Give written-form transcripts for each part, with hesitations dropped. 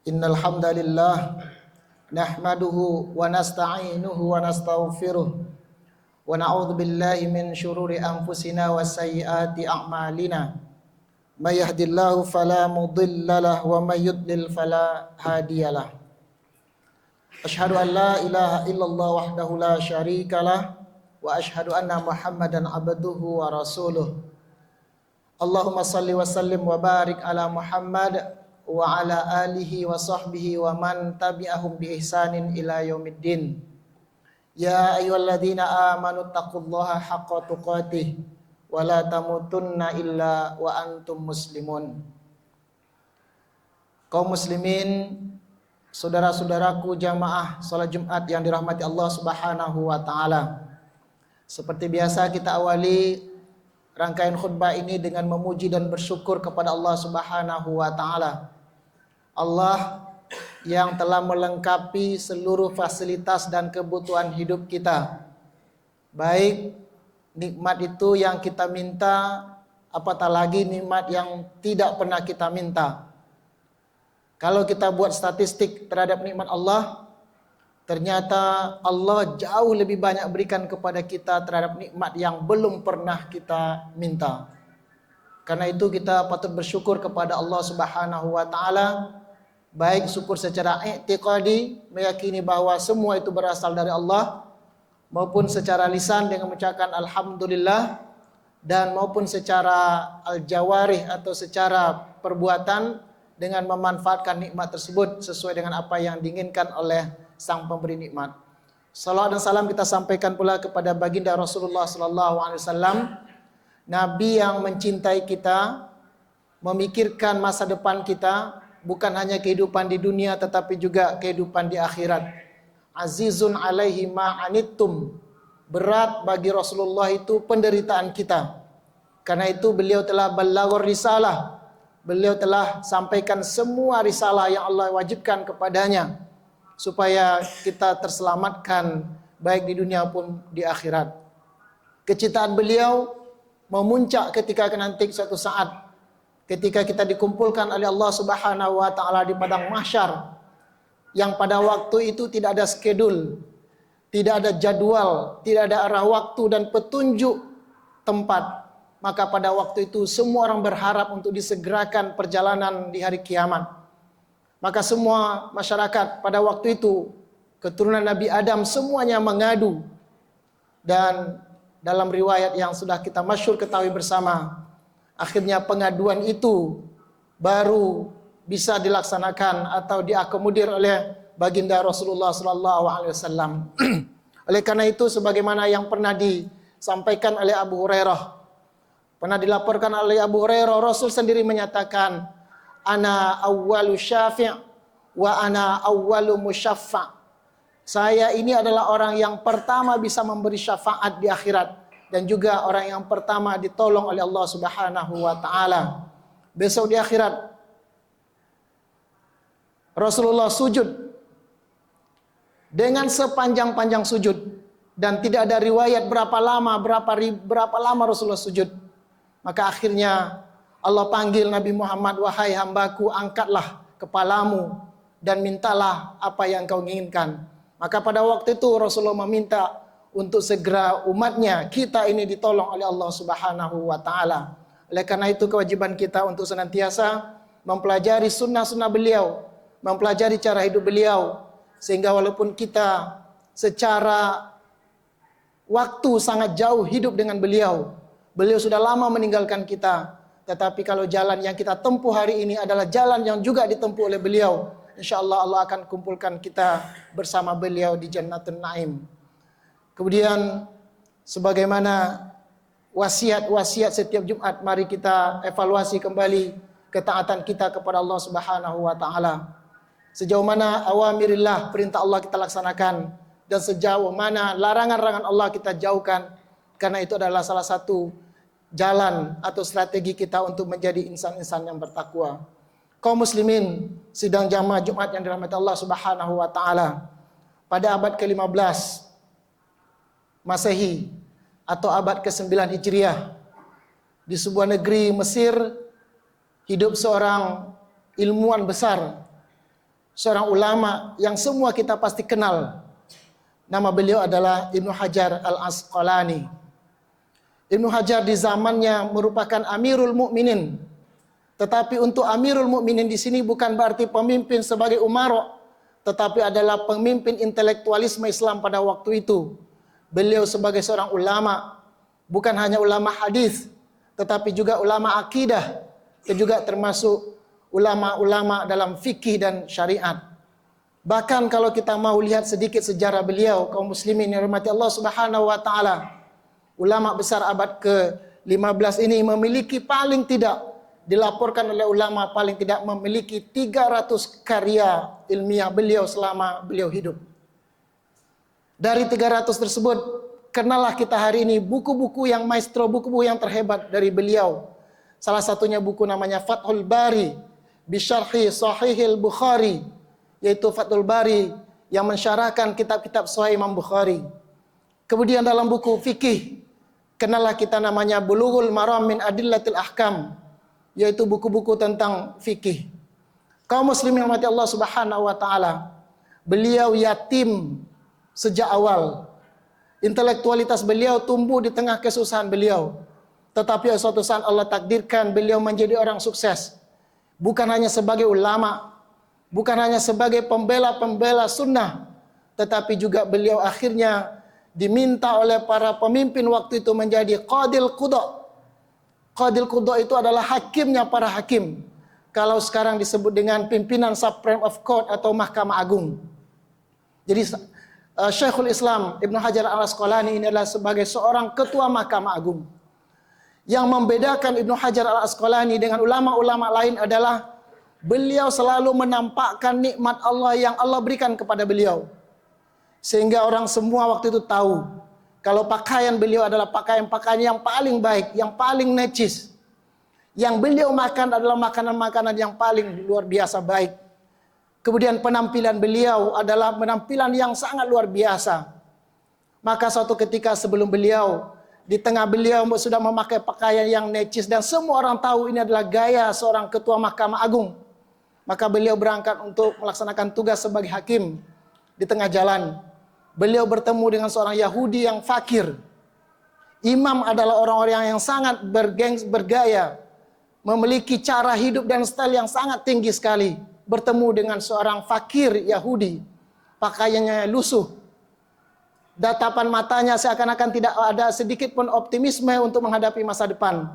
Innal hamdalillah nahmaduhu wa nasta'inuhu wa nastaghfiruh wa na'udzu billahi min syururi anfusina wa sayyiati a'malina. May yahdihillahu fala mudhillalah wa may yudlil fala hadiyalah. Asyhadu an la ilaha illallah wahdahu la syarikalah wa asyhadu anna Muhammadan abduhu wa rasuluh. Allahumma salli wa sallim wa barik ala Muhammad wa ala alihi wa sahbihi wa man tabi'ahum bi ihsanin ila yaumiddin. Ya ayyuhalladzina amanu taqullaha haqqa tuqatih wa la tamutunna illa wa antum muslimun. Kaum muslimin, saudara-saudaraku jamaah salat Jumat yang dirahmati Allah Subhanahu wa taala. Seperti biasa kita awali rangkaian khutbah ini dengan memuji dan bersyukur kepada Allah Subhanahu wa taala. Allah yang telah melengkapi seluruh fasilitas dan kebutuhan hidup kita. Baik nikmat itu yang kita minta, apatah lagi nikmat yang tidak pernah kita minta. Kalau kita buat statistik terhadap nikmat Allah, ternyata Allah jauh lebih banyak berikan kepada kita terhadap nikmat yang belum pernah kita minta. Karena itu kita patut bersyukur kepada Allah Subhanahu wa taala. Baik syukur secara i'tiqadi, meyakini bahwa semua itu berasal dari Allah, maupun secara lisan dengan mengucapkan alhamdulillah, dan maupun secara al-jawarih atau secara perbuatan dengan memanfaatkan nikmat tersebut sesuai dengan apa yang diinginkan oleh sang pemberi nikmat. Salawat dan salam kita sampaikan pula kepada baginda Rasulullah SAW, Nabi yang mencintai kita, memikirkan masa depan kita, bukan hanya kehidupan di dunia tetapi juga kehidupan di akhirat. Azizun alaihi ma anittum, berat bagi Rasulullah itu penderitaan kita. Karena itu beliau telah balaghur risalah, beliau telah sampaikan semua risalah yang Allah wajibkan kepadanya, supaya kita terselamatkan baik di dunia pun di akhirat. Kecintaan beliau memuncak ketika nanti suatu saat ketika kita dikumpulkan oleh Allah Subhanahu wa taala di padang mahsyar, yang pada waktu itu tidak ada skedul, tidak ada jadwal, tidak ada arah waktu dan petunjuk tempat. Maka pada waktu itu semua orang berharap untuk disegerakan perjalanan di hari kiamat. Maka semua masyarakat pada waktu itu, keturunan Nabi Adam semuanya mengadu. Dan dalam riwayat yang sudah kita masyhur ketahui bersama, akhirnya pengaduan itu baru bisa dilaksanakan atau diakomodir oleh baginda Rasulullah SAW. Oleh karena itu, sebagaimana yang pernah disampaikan oleh Abu Hurairah, pernah dilaporkan oleh Abu Hurairah, Rasul sendiri menyatakan, ana awwalu syafi' wa ana awwalu musyaffa'. Saya ini adalah orang yang pertama bisa memberi syafaat di akhirat, dan juga orang yang pertama ditolong oleh Allah Subhanahu wa taala. Besok di akhirat Rasulullah sujud dengan sepanjang-panjang sujud, dan tidak ada riwayat berapa lama Rasulullah sujud. Maka akhirnya Allah panggil Nabi Muhammad, wahai hambaku, angkatlah kepalamu dan mintalah apa yang kau inginkan. Maka pada waktu itu Rasulullah meminta untuk segera umatnya, kita ini ditolong oleh Allah Subhanahu wa taala. Oleh karena itu kewajiban kita untuk senantiasa mempelajari sunnah-sunnah beliau, mempelajari cara hidup beliau, sehingga walaupun kita secara waktu sangat jauh hidup dengan beliau, beliau sudah lama meninggalkan kita, tetapi kalau jalan yang kita tempuh hari ini adalah jalan yang juga ditempuh oleh beliau, insyaallah Allah akan kumpulkan kita bersama beliau di Jannatul Naim. Kemudian sebagaimana wasiat-wasiat setiap Jumat, mari kita evaluasi kembali ketaatan kita kepada Allah Subhanahu wa taala. Sejauh mana awamirillah, perintah Allah kita laksanakan, dan sejauh mana larangan-larangan Allah kita jauhkan. Karena itu adalah salah satu jalan atau strategi kita untuk menjadi insan-insan yang bertakwa. Kaum muslimin, sidang jamaah Jumat yang dirahmati Allah Subhanahu wa taala, pada abad ke-15 Masehi atau abad ke-9 Hijriah, di sebuah negeri Mesir hidup seorang ilmuwan besar seorang ulama yang semua kita pasti kenal. Nama beliau adalah Ibnu Hajar Al-Asqalani. Ibnu Hajar di zamannya merupakan Amirul Mukminin. Tetapi untuk Amirul Mukminin di sini bukan berarti pemimpin sebagai umara, tetapi adalah pemimpin intelektualisme Islam pada waktu itu. Beliau sebagai seorang ulama, bukan hanya ulama hadis, tetapi juga ulama akidah, dan juga termasuk ulama-ulama dalam fikih dan syariat. Bahkan kalau kita mau lihat sedikit sejarah beliau, kaum muslimin yang dirahmati Allah Subhanahu wa taala, ulama besar abad ke-15 ini memiliki paling tidak, dilaporkan oleh ulama paling tidak memiliki 300 karya ilmiah beliau selama beliau hidup. Dari 300 tersebut, kenalah kita hari ini buku-buku yang maestro, buku-buku yang terhebat dari beliau. Salah satunya buku namanya Fathul Bari Bisyarhi Sahihil Bukhari, yaitu Fathul Bari yang mensyarahkan kitab-kitab Sahih Imam Bukhari. Kemudian dalam buku fikih, kenalah kita namanya Bulughul Maram min Adillatil Ahkam, yaitu buku-buku tentang fikih. Kaum muslimin yang dirahmati Allah Subhanahu wa taala, beliau yatim sejak awal. Intelektualitas beliau tumbuh di tengah kesusahan beliau. Tetapi suatu saat Allah takdirkan beliau menjadi orang sukses. Bukan hanya sebagai ulama, bukan hanya sebagai pembela-pembela sunnah, tetapi juga beliau akhirnya diminta oleh para pemimpin waktu itu menjadi Qadil Qudha. Qadil Qudha itu adalah hakimnya para hakim. Kalau sekarang disebut dengan pimpinan Supreme of Court atau Mahkamah Agung. Jadi Syekhul Islam Ibnu Hajar Al-Asqalani ini adalah sebagai seorang ketua Mahkamah Agung. Yang membedakan Ibnu Hajar Al-Asqalani dengan ulama-ulama lain adalah beliau selalu menampakkan nikmat Allah yang Allah berikan kepada beliau. Sehingga orang semua waktu itu tahu kalau pakaian beliau adalah pakaian-pakaian yang paling baik, yang paling necis. Yang beliau makan adalah makanan-makanan yang paling luar biasa baik. Kemudian penampilan beliau adalah penampilan yang sangat luar biasa. Maka suatu ketika sebelum beliau, di tengah beliau sudah memakai pakaian yang necis dan semua orang tahu ini adalah gaya seorang ketua Mahkamah Agung. Maka beliau berangkat untuk melaksanakan tugas sebagai hakim. Di tengah jalan, beliau bertemu dengan seorang Yahudi yang fakir. Imam adalah orang-orang yang sangat bergaya, memiliki cara hidup dan style yang sangat tinggi sekali. Bertemu dengan seorang fakir Yahudi, pakaiannya lusuh, datapan matanya seakan-akan tidak ada sedikit pun optimisme untuk menghadapi masa depan.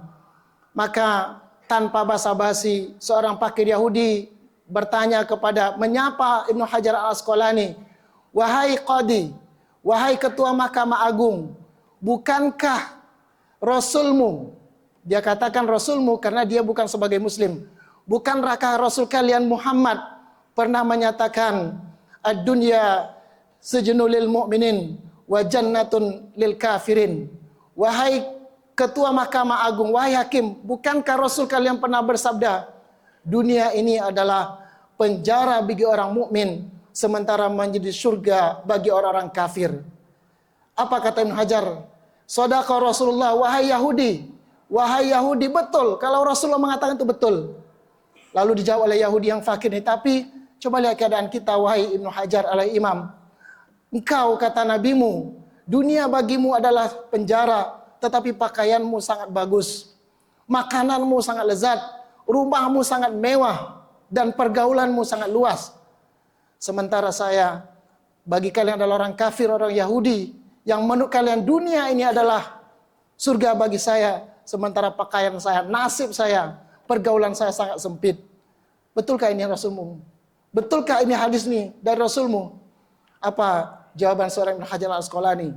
Maka tanpa basa-basi seorang fakir Yahudi bertanya menyapa Ibnu Hajar Al-Asqalani, "Wahai Qadi, wahai ketua Mahkamah Agung, bukankah Rasulmu," dia katakan Rasulmu karena dia bukan sebagai muslim, "bukankah Rasul kalian Muhammad pernah menyatakan ad-dunya sijnul lil mu'minin wa jannatun lil kafirin?" Wahai ketua Mahkamah Agung, wahai hakim, bukankah Rasul kalian pernah bersabda, dunia ini adalah penjara bagi orang mukmin sementara menjadi surga bagi orang-orang kafir? Apa kata Ibnu Hajar? Shadaqa Rasulullah, wahai Yahudi, betul kalau Rasulullah mengatakan itu betul. Lalu dijawab oleh Yahudi yang fakir ini, tapi coba lihat keadaan kita wahai Ibnu Hajar al-Imam. Engkau kata nabimu, dunia bagimu adalah penjara, tetapi pakaianmu sangat bagus. Makananmu sangat lezat, rumahmu sangat mewah, dan pergaulanmu sangat luas. Sementara saya, bagi kalian adalah orang kafir, orang Yahudi, yang menurut kalian dunia ini adalah surga bagi saya, sementara pakaian saya, nasib saya, pergaulan saya sangat sempit. Betulkah ini Rasulmu? Betulkah ini hadis ini dari Rasulmu? Apa jawaban seorang Ibnu Hajar Al-Asqalani?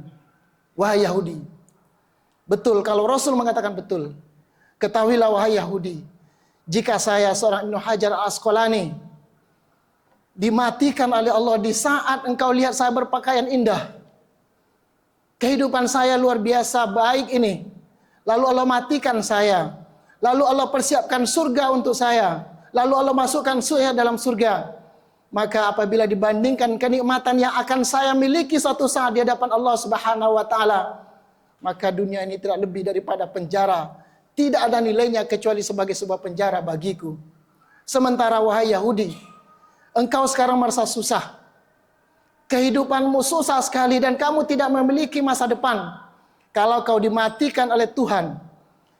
Wahai Yahudi, betul kalau Rasul mengatakan betul. Ketahuilah wahai Yahudi, jika saya seorang Ibnu Hajar Al-Asqalani dimatikan oleh Allah di saat engkau lihat saya berpakaian indah, kehidupan saya luar biasa baik ini, lalu Allah matikan saya, lalu Allah persiapkan surga untuk saya, lalu Allah masukkan saya dalam surga, maka apabila dibandingkan kenikmatan yang akan saya miliki suatu saat di hadapan Allah Subhanahu wa taala, maka dunia ini tidak lebih daripada penjara, tidak ada nilainya kecuali sebagai sebuah penjara bagiku. Sementara wahai Yahudi, engkau sekarang merasa susah. Kehidupanmu susah sekali dan kamu tidak memiliki masa depan. Kalau kau dimatikan oleh Tuhan,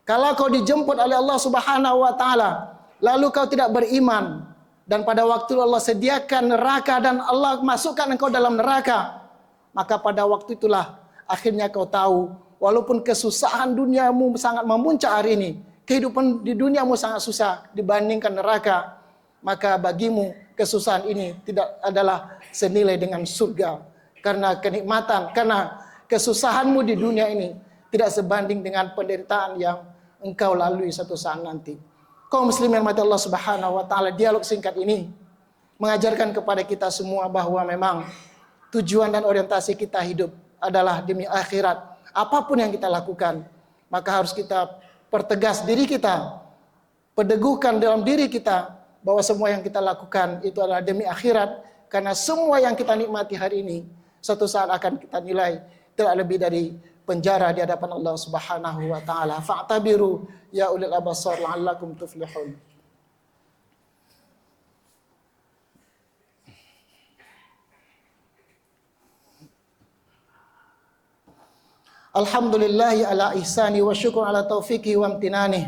kalau kau dijemput oleh Allah Subhanahu wa taala, lalu kau tidak beriman, dan pada waktu Allah sediakan neraka dan Allah masukkan engkau dalam neraka, maka pada waktu itulah akhirnya kau tahu, walaupun kesusahan duniamu sangat memuncak hari ini, kehidupan di duniamu sangat susah dibandingkan neraka, maka bagimu kesusahan ini tidak adalah senilai dengan surga. Karena kenikmatan, karena kesusahanmu di dunia ini tidak sebanding dengan penderitaan yang engkau lalui satu saat nanti. Kaum muslimin rahmati Allah Subhanahu wa taala, dialog singkat ini mengajarkan kepada kita semua bahwa memang tujuan dan orientasi kita hidup adalah demi akhirat. Apapun yang kita lakukan, maka harus kita pertegas diri kita, peneguhkan dalam diri kita bahwa semua yang kita lakukan itu adalah demi akhirat, karena semua yang kita nikmati hari ini suatu saat akan kita nilai tidak lebih dari penjara di hadapan Allah Subhanahu wa taala. Fa'tabiru ya ulil absar la'allakum tuflihun. Alhamdulillahi ala ihsani wa syukur ala taufiqi wa amtinani.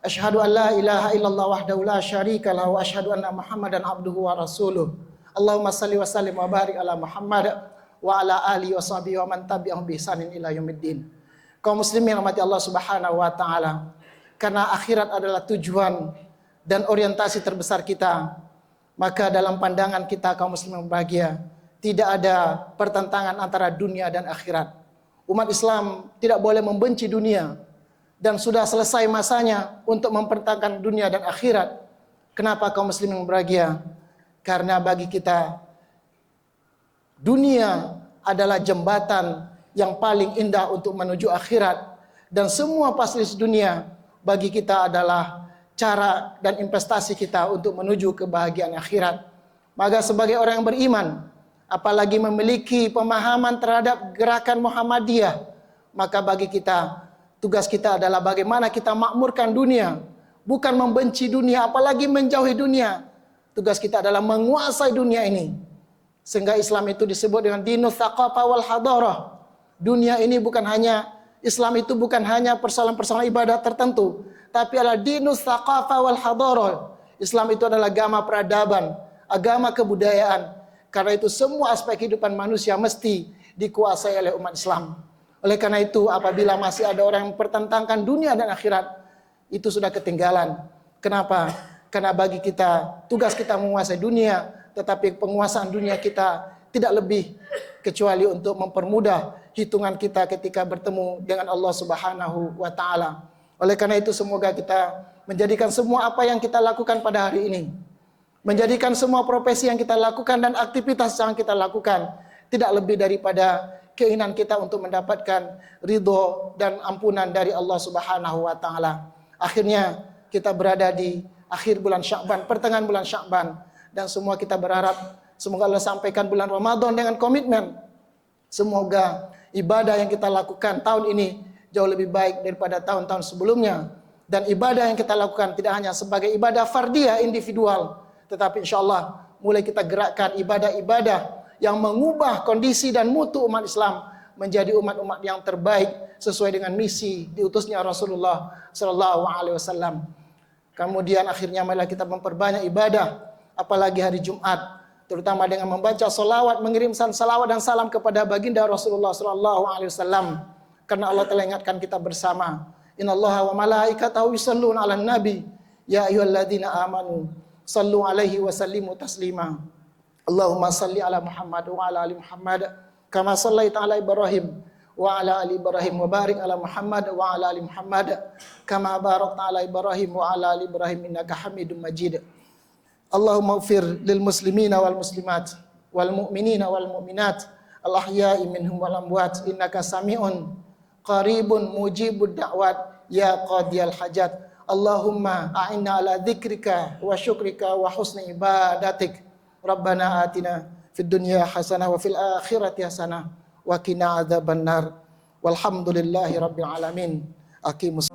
Asyhadu an la ilaha illallah wahdahu la syarika lahu wa asyhadu anna Muhammadan abduhu wa rasuluh. Allahumma salli wa sallim wa barik ala Muhammad wa ala alihi wa sahbihi wa man tabi'ahum bi ihsanin ila yaumiddin. Kaum muslimin rahmati Allah Subhanahu wa taala, karena akhirat adalah tujuan dan orientasi terbesar kita, maka dalam pandangan kita kaum muslimin bahagia, tidak ada pertentangan antara dunia dan akhirat. Umat Islam tidak boleh membenci dunia, dan sudah selesai masanya untuk mempertahankan dunia dan akhirat. Kenapa kaum muslimin berbahagia? Karena bagi kita dunia adalah jembatan yang paling indah untuk menuju akhirat, dan semua fasilitas dunia bagi kita adalah cara dan investasi kita untuk menuju kebahagiaan akhirat. Maka sebagai orang yang beriman, apalagi memiliki pemahaman terhadap gerakan Muhammadiyah, maka bagi kita, tugas kita adalah bagaimana kita makmurkan dunia, bukan membenci dunia, apalagi menjauhi dunia. Tugas kita adalah menguasai dunia ini. Sehingga Islam itu disebut dengan dinus tsaqafah wal hadarah. Dunia ini bukan hanya, Islam itu bukan hanya persoalan-persoalan ibadah tertentu, tapi adalah dinus tsaqafah wal hadarah. Islam itu adalah agama peradaban, agama kebudayaan. Karena itu semua aspek kehidupan manusia mesti dikuasai oleh umat Islam. Oleh karena itu apabila masih ada orang yang mempertentangkan dunia dan akhirat, itu sudah ketinggalan. Kenapa? Karena bagi kita, tugas kita menguasai dunia, tetapi penguasaan dunia kita tidak lebih kecuali untuk mempermudah hitungan kita ketika bertemu dengan Allah Subhanahu wa taala. Oleh karena itu semoga kita menjadikan semua apa yang kita lakukan pada hari ini, menjadikan semua profesi yang kita lakukan dan aktivitas yang kita lakukan tidak lebih daripada keinginan kita untuk mendapatkan ridho dan ampunan dari Allah Subhanahu wa taala. Akhirnya kita berada di akhir bulan Sya'ban, pertengahan bulan Sya'ban, dan semua kita berharap semoga Allah sampaikan bulan Ramadan dengan komitmen. Semoga ibadah yang kita lakukan tahun ini jauh lebih baik daripada tahun-tahun sebelumnya, dan ibadah yang kita lakukan tidak hanya sebagai ibadah fardiyah individual, tetapi insyaallah mulai kita gerakkan ibadah-ibadah yang mengubah kondisi dan mutu umat Islam menjadi umat-umat yang terbaik sesuai dengan misi diutusnya Rasulullah sallallahu alaihi wasallam. Kemudian akhirnya marilah kita memperbanyak ibadah, apalagi hari Jumat, terutama dengan membaca salawat, mengirimkan salawat dan salam kepada baginda Rasulullah sallallahu alaihi wasallam. Karena Allah telah ingatkan kita bersama, innallaha wa malaikatahu yusholluna 'alan nabi ya ayyuhalladzina amanu sallu alaihi wa sallimu taslima. Allahumma salli ala Muhammad wa ala ali Muhammad kama sallaita ala Ibrahim wa ala ali Ibrahim wa barik ala Muhammad wa ala ali Muhammad kama barakta ala Ibrahim wa ala ali Ibrahim innaka Hamidum Majid. Allahumma ighfir lil muslimina wal muslimat wal mu'minina wal mu'minat al ahya'i minhum wal amwat innaka sami'un qaribun mujibud da'wat ya qadiyal hajat. Allahumma a'inna ala dzikrika wa syukrika wa husni ibadatik. Rabbana atina fid dunya hasanah wa fil akhirati hasanah wa qina adzabannar. Walhamdulillahi rabbil alamin. Aqimus